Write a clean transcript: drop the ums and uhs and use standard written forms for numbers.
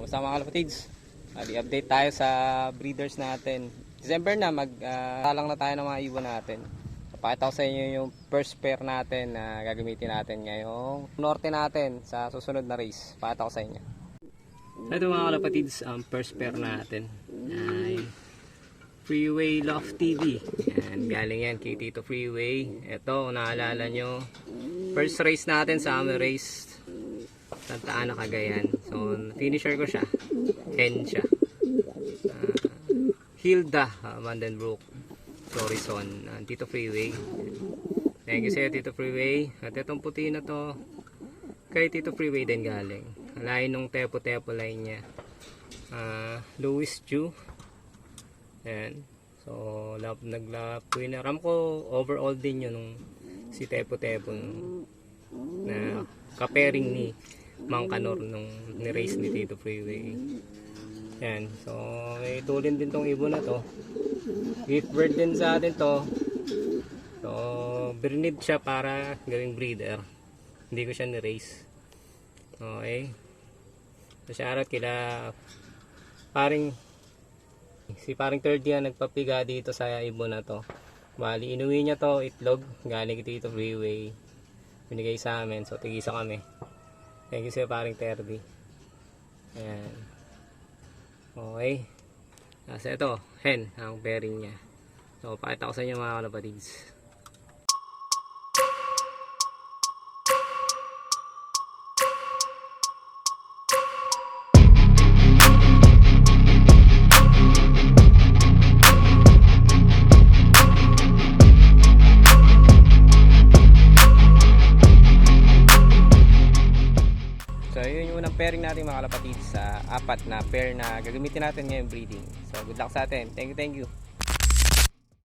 basta mga kalapatids, update tayo sa breeders natin. December na, talang na tayo ng mga ibon natin. Pakita ko sa inyo yung first pair natin na gagamitin natin ngayong norte natin sa susunod na race. Pakita ko sa inyo. Ito mga kalapatids, first pair natin ay Freeway Love TV. Yan, galing yan kay Tito Freeway. Ito, naalala nyo, first race natin sa aming race Santa Ana, Cagayan. So, finisher ko siya. Hen siya. Hilda Vandenbroek Florison, Tito Freeway. Thank you sa'yo, Tito Freeway. At itong puti na to kay Tito Freeway din galing. Lain nung tepo-tepo line niya. Louis Ju. Ayan. So, winaram ko overall din yun nung si tepo-tepo na kapering ni Mang Kanor nung ni-race ni Tito Freeway. Ayan. So, may tulin din tong ibon na to. Gift bird din sa atin to. So, brinid siya para gawing breeder. Hindi ko siya ni-race. Okay. So, shoutout kila si paring 30 yan nagpapiga dito sa ibon na to. Bali, inuwi niya to itlog. Galing dito Freeway. Binigay sa amin. So, tigisa kami. Thank you sa paring 30. Ayan. Okay. Kasi ito, hen, ang pairing niya. So, pakita ko sa inyo mga kalapatids. So, yun yung unang pairing natin mga kalapatids sa apat na pair na gagamitin natin ngayong breeding. So, good luck sa atin. Thank you, thank you.